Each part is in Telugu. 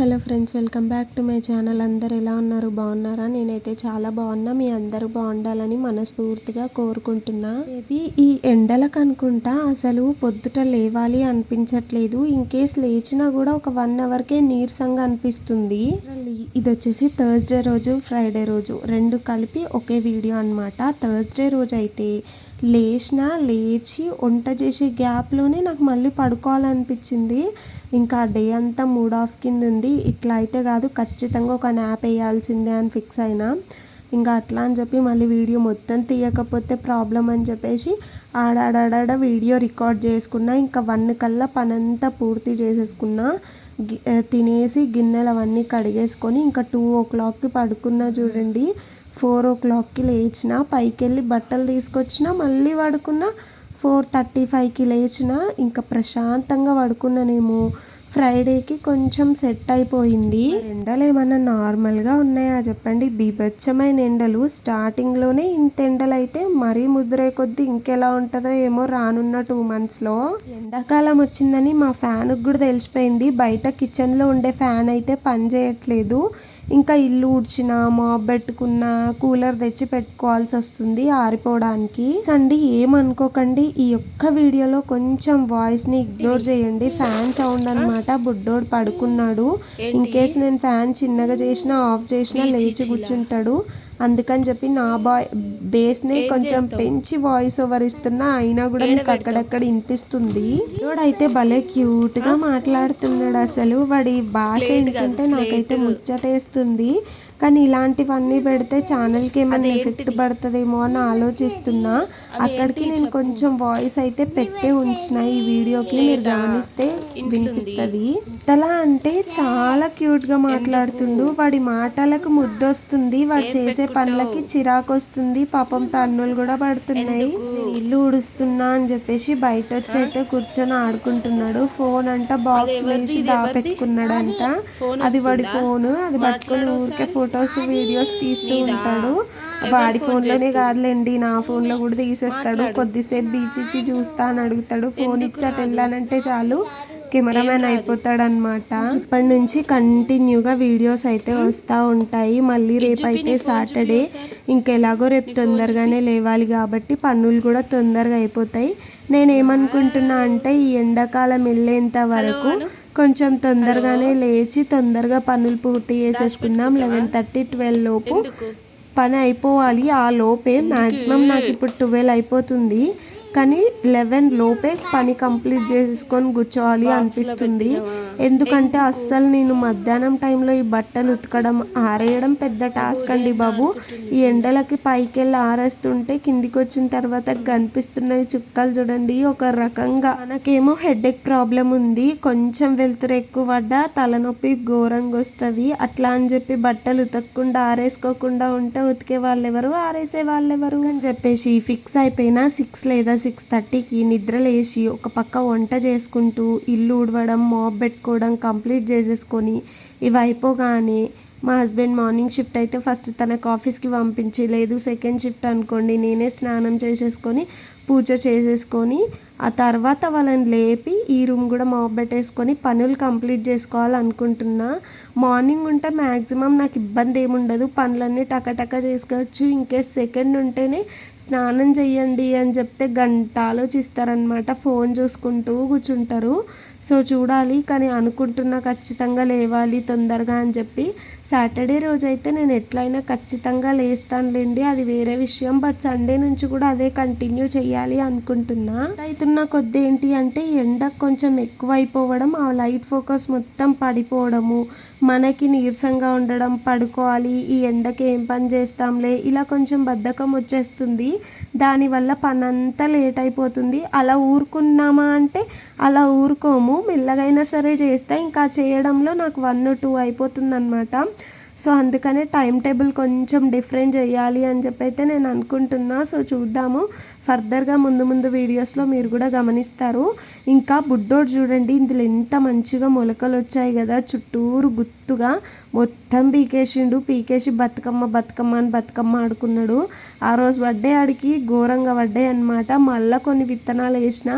Hello friends, welcome back to my channel. అందరు ఎలా ఉన్నారు? బాగున్నారా? నేనైతే చాలా బాగున్నా. మీ అందరూ బాగుండాలని మనస్ఫూర్తిగా కోరుకుంటున్నా. మేబీ ఈ ఎండలకు అనుకుంటా అసలు పొద్దుట లేవాలి అనిపించట్లేదు. ఇన్ కేస్ లేచినా కూడా ఒక 1 అవర్కే నీరసంగా అనిపిస్తుంది. ఇది వచ్చేసి థర్స్డే రోజు, ఫ్రైడే రోజు రెండు కలిపి ఒకే వీడియో అనమాట. థర్స్డే రోజు అయితే లేచి వంట చేసే గ్యాప్లోనే నాకు మళ్ళీ పడుకోవాలనిపించింది. ఇంకా డే అంతా మూడ్ ఆఫ్ కింద ఉంది. ఇట్లా అయితే కాదు, ఖచ్చితంగా ఒక న్యాప్ వేయాల్సిందే అని ఫిక్స్ అయినా. ఇంకా అట్లా అని చెప్పి మళ్ళీ వీడియో మొత్తం తీయకపోతే ప్రాబ్లం అని చెప్పేసి ఆడాడ వీడియో రికార్డ్ చేసుకున్నా. ఇంకా 1 కల్లా పనంతా పూర్తి చేసేసుకున్నా. తినేసి గిన్నెలు అవన్నీ కడిగేసుకొని ఇంకా 2 o'clockకి పడుకున్నా. చూడండి, 4 o'clockకి లేచిన, పైకి వెళ్ళి బట్టలు తీసుకొచ్చిన, మళ్ళీ పడుకున్నా. 4:35కి లేచిన, ఇంకా ప్రశాంతంగా పడుకున్నానేమో. ఫ్రైడేకి కొంచెం సెట్ అయిపోయింది. ఎండలు ఏమన్నా నార్మల్గా ఉన్నాయా చెప్పండి? బీభత్సమైన ఎండలు. స్టార్టింగ్లోనే ఇంత ఎండలు అయితే మరీ ముద్రే కొద్దీ ఇంకెలా ఉంటుందో ఏమో రానున్న 2 monthsలో. ఎండాకాలం వచ్చిందని మా ఫ్యాన్కి కూడా తెలిసిపోయింది. బయట కిచెన్లో ఉండే ఫ్యాన్ అయితే పని చేయట్లేదు. ఇంకా ఇల్లు ఊడ్చిన, మాప్ పెట్టుకున్న, కూలర్ తెచ్చి పెట్టుకోవాల్సి వస్తుంది ఆరిపోవడానికి. సండి ఏమనుకోకండి, ఈ ఒక్క వీడియోలో కొంచెం వాయిస్ని ఇగ్నోర్ చేయండి. ఫ్యాన్ సౌండ్ అనమాట. బుడ్డోడు పడుకున్నాడు. ఇన్ కేస్ నేను ఫ్యాన్ చిన్నగా చేసినా ఆఫ్ చేసినా లేచి కూర్చుంటాడు. అందుకని చెప్పి నా బేస్ని కొంచెం పెంచి వాయిస్ ఓవర్ ఇస్తున్నా. అయినా కూడా మీకు అక్కడక్కడ వినిపిస్తుంది. అయితే భలే క్యూట్గా మాట్లాడుతున్నాడు. అసలు వాడి భాష ఏంటంటే నాకైతే ముచ్చటేస్తుంది. కానీ ఇలాంటివన్నీ పెడితే ఛానల్కి ఏమైనా ఎఫెక్ట్ పడుతుందేమో అని ఆలోచిస్తున్నా. అక్కడికి నేను కొంచెం వాయిస్ అయితే పెట్టే ఉంచిన ఈ వీడియోకి. మీరు గమనిస్తే వినిపిస్తుంది. ఎలా అంటే చాలా క్యూట్గా మాట్లాడుతుండు. వాడి మాటలకు ముద్దొస్తుంది. వాడు చేసే పనులకి చిరాకు వస్తుంది. పాపం తన్నులు కూడా పడుతున్నాయి. నేను ఇల్లు ఊడుస్తున్నా అని చెప్పేసి బయట వచ్చి అయితే కూర్చొని ఆడుకుంటున్నాడు. ఫోన్ అంట బాక్స్ వేసి దాపెట్టుకున్నాడంట. అది వాడి ఫోన్. అది పట్టుకొని ఊరికే ఫొటోస్ వీడియోస్ తీస్తూ ఉంటాడు. వాడి ఫోన్లోనే కాదులేండి, నా ఫోన్లో కూడా తీసేస్తాడు. కొద్దిసేపు బీచ్ ఇచ్చి చూస్తా అని అడుగుతాడు. ఫోన్ ఇచ్చి అటు వెళ్ళానంటే చాలు కెమెరామ్యాన్ అయిపోతాడు అనమాట. ఇప్పటి నుంచి కంటిన్యూగా వీడియోస్ అయితే వస్తూ ఉంటాయి. మళ్ళీ రేపు అయితే సాటర్డే. ఇంకెలాగో రేపు తొందరగానే లేవాలి కాబట్టి పనులు కూడా తొందరగా అయిపోతాయి. నేనేమనుకుంటున్నా అంటే ఈ ఎండాకాలం వెళ్ళేంత వరకు కొంచెం తొందరగానే లేచి తొందరగా పనులు పూర్తి చేసేసుకుందాం. 11:30, 12 లోపు పని అయిపోవాలి. ఆ లోపే మ్యాక్సిమం నాకు ఇప్పుడు 12 అయిపోతుంది. కానీ 11 లోపే పని కంప్లీట్ చేసేసుకొని కూర్చోవాలి అనిపిస్తుంది. ఎందుకంటే అస్సలు నేను మధ్యాహ్నం టైంలో ఈ బట్టలు ఉతకడం, ఆరేయడం పెద్ద టాస్క్ అండి బాబు. ఈ ఎండలకి పైకి వెళ్ళి ఆరేస్తుంటే కిందికి వచ్చిన తర్వాత కనిపిస్తున్నాయి చుక్కలు చూడండి. ఒక రకంగా మనకేమో హెడేక్ ప్రాబ్లం ఉంది. కొంచెం వెలుతురు ఎక్కువ పడ్డా తలనొప్పి ఘోరంగా వస్తుంది. అట్లా అని చెప్పి బట్టలు ఉతకకుండా ఆరేసుకోకుండా ఉంటే ఉతికే వాళ్ళెవరు, ఆరేసే వాళ్ళెవరు అని చెప్పేసి ఫిక్స్ అయిపోయినా. 6 లేదా 6:30కి నిద్ర లేచి ఒక పక్క వంట చేసుకుంటూ ఇల్లు ఊడవడం, మాప్ పెట్టుకోవడం కంప్లీట్ చేసేసుకొని ఇవి అయిపోగానే మా హస్బెండ్ మార్నింగ్ షిఫ్ట్ అయితే ఫస్ట్ తనకు ఆఫీస్కి పంపించి, లేదు సెకండ్ షిఫ్ట్ అనుకోండి నేనే స్నానం చేసేసుకొని పూజ చేసేసుకొని ఆ తర్వాత వాళ్ళని లేపి ఈ రూమ్ కూడా మాప్ పెట్టేసుకొని పనులు కంప్లీట్ చేసుకోవాలనుకుంటున్నా. మార్నింగ్ ఉంటే మ్యాక్సిమం నాకు ఇబ్బంది ఏముండదు, పనులన్నీ టకటక చేసుకోవచ్చు. ఇంకేస్ సెకండ్ ఉంటేనే స్నానం చెయ్యండి అని చెప్తే గంట ఆలోచిస్తారనమాట. ఫోన్ చూసుకుంటూ కూర్చుంటారు. సో చూడాలి, కానీ అనుకుంటున్నా ఖచ్చితంగా లేవాలి తొందరగా అని చెప్పి. సాటర్డే రోజు అయితే నేను ఎట్లయినా ఖచ్చితంగా లేస్తానులేండి, అది వేరే విషయం. బట్ సండే నుంచి కూడా అదే కంటిన్యూ చేయాలి అనుకుంటున్నా. అవుతున్న కొద్ది ఏంటి అంటే ఎండ కొంచెం ఎక్కువ అయిపోవడం, ఆ లైట్ ఫోకస్ మొత్తం పడిపోవడము, మనకి నీరసంగా ఉండడం, పడుకోవాలి ఈ ఎండకి ఏం పని చేస్తాంలే ఇలా కొంచెం బద్ధకం వచ్చేస్తుంది. దానివల్ల పని అంతా లేట్ అయిపోతుంది. అలా ఊరుకున్నామా అంటే అలా ఊరుకోము, మెల్లగైనా సరే చేస్తే ఇంకా చేయడంలో నాకు 1, 2 అయిపోతుంది అనమాట. సో అందుకనే టైం టేబుల్ కొంచెం డిఫరెంట్ చేయాలి అని చెప్పి అయితే నేను అనుకుంటున్నా. సో చూద్దాము ఫర్దర్గా ముందు వీడియోస్లో మీరు కూడా గమనిస్తారు. ఇంకా బుడ్డోడు చూడండి, ఇందులో ఎంత మంచిగా మొలకలు వచ్చాయి కదా, చుట్టూరు గుత్తుగా మొత్తం పీకేసి బతుకమ్మ అని బతుకమ్మ ఆడుకున్నాడు. ఆ రోజు బర్త్డే ఆడికి ఘోరంగా పడ్డాయి అనమాట. మళ్ళీ కొన్ని విత్తనాలు వేసిన,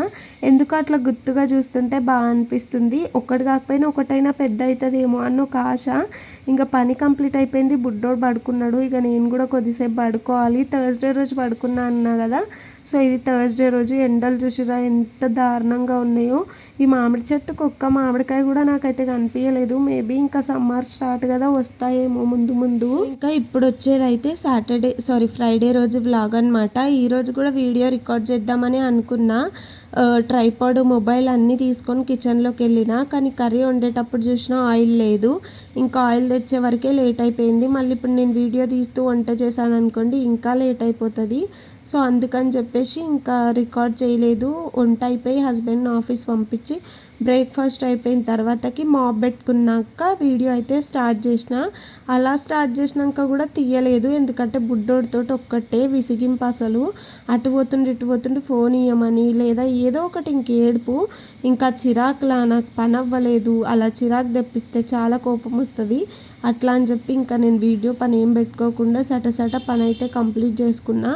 ఎందుకు అట్లా గుత్తుగా చూస్తుంటే బాగా అనిపిస్తుంది. ఒకటి కాకపోయినా ఒకటైనా పెద్ద అవుతుందేమో అన్న ఒక ఆశ. ఇంకా పని కంప్లీట్ అయిపోయింది, బుడ్డోడు పడుకున్నాడు. ఇక నేను కూడా కొద్దిసేపు పడుకోవాలి. థర్స్డే రోజు పడుకున్నా అన్నా కదా, సో ఇది థర్స్డే రోజు. ఎండలు చూసిరా ఎంత దారుణంగా ఉన్నాయో. ఈ మామిడి చెట్టుకు ఒక్క మామిడికాయ కూడా నాకైతే కనిపించలేదు. మేబీ ఇంకా సమ్మర్ స్టార్ట్ కదా, వస్తాయేమో ముందు. ఇంకా ఇప్పుడు వచ్చేది అయితే ఫ్రైడే రోజు వ్లాగ్ అనమాట. ఈరోజు కూడా వీడియో రికార్డ్ చేద్దామని అనుకున్నా. ట్రైపాడ్ మొబైల్ అన్నీ తీసుకొని కిచెన్లోకి వెళ్ళిన, కానీ కర్రీ వండేటప్పుడు చూసినా ఆయిల్ లేదు. ఇంకా ఆయిల్ తెచ్చే వరకే లేట్ అయిపోయింది. మళ్ళీ ఇప్పుడు నేను వీడియో తీస్తూ వంట చేశాను అనుకోండి, ఇంకా లేట్ అయిపోతుంది. సో అందుకని చెప్పేసి ఇంకా రికార్డ్ చేయలేదు. వంట అయిపోయి హస్బెండ్ని ఆఫీస్ పంపించి బ్రేక్ఫాస్ట్ అయిపోయిన తర్వాతకి మాప్ పెట్టుకున్నాక వీడియో అయితే స్టార్ట్ చేసిన. అలా స్టార్ట్ చేసినాక కూడా తీయలేదు, ఎందుకంటే బుడ్డోడితో ఒక్కటే విసిగింపు. అసలు అటు పోతుండే ఫోన్ ఇవ్వమని, లేదా ఏదో ఒకటి ఇంకేడుపు. ఇంకా చిరాకులా నాకు పని అవ్వలేదు, అలా చిరాకు తెప్పిస్తే చాలా కోపం వస్తుంది. అట్లా అని చెప్పి ఇంకా నేను వీడియో పని ఏం పెట్టుకోకుండా సట పని అయితే కంప్లీట్ చేసుకున్నా.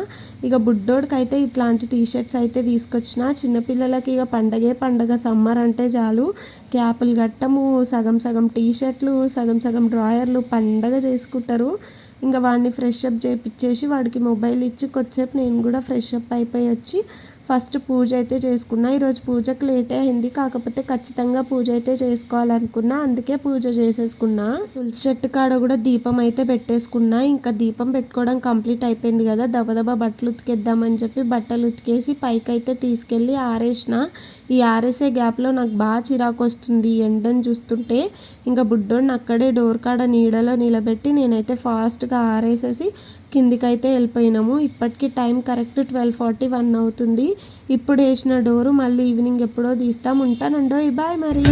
ఇక బుడ్డోడికి అయితే ఇట్లాంటి టీషర్ట్స్ అయితే తీసుకొచ్చిన. చిన్నపిల్లలకి ఇక పండగ సమ్మర్ అంటే చాలు. క్యాపులు గట్టము, సగం టీషర్ట్లు, సగం డ్రాయర్లు పండగ చేసుకుంటారు. ఇంకా వాడిని ఫ్రెష్ అప్ చేయించేసి వాడికి మొబైల్ ఇచ్చి కొద్దిసేపు నేను కూడా ఫ్రెష్ అప్ అయిపోయి వచ్చి ఫస్ట్ పూజ అయితే చేసుకున్నా. ఈరోజు పూజకు లేట్ అయింది, కాకపోతే ఖచ్చితంగా పూజ అయితే చేసుకోవాలనుకున్నా, అందుకే పూజ చేసేసుకున్నా. తులసి చెట్టు కాడ కూడా దీపం అయితే పెట్టేసుకున్నా. ఇంకా దీపం పెట్టుకోవడం కంప్లీట్ అయిపోయింది కదా, దబదబా బట్టలు ఉతికేద్దామని చెప్పి బట్టలు ఉతికేసి పైకి అయితే తీసుకెళ్ళి ఆరేసిన. ఈ ఆరేసే గ్యాప్లో నాకు బాగా చిరాకు వస్తుంది ఎండని చూస్తుంటే. ఇంకా బుడ్డోడిని అక్కడే డోర్ కాడ నీడలో నిలబెట్టి నేనైతే ఫాస్ట్గా ఆరేసేసి కిందికైతే వెళ్ళిపోయినాము. ఇప్పటికీ టైం కరెక్ట్ 12:41 అవుతుంది. ఇప్పుడు వేసిన డోరు మళ్ళీ ఈవినింగ్ ఎప్పుడో తీస్తాం. ఉంటానండో, బాయ్ మరి.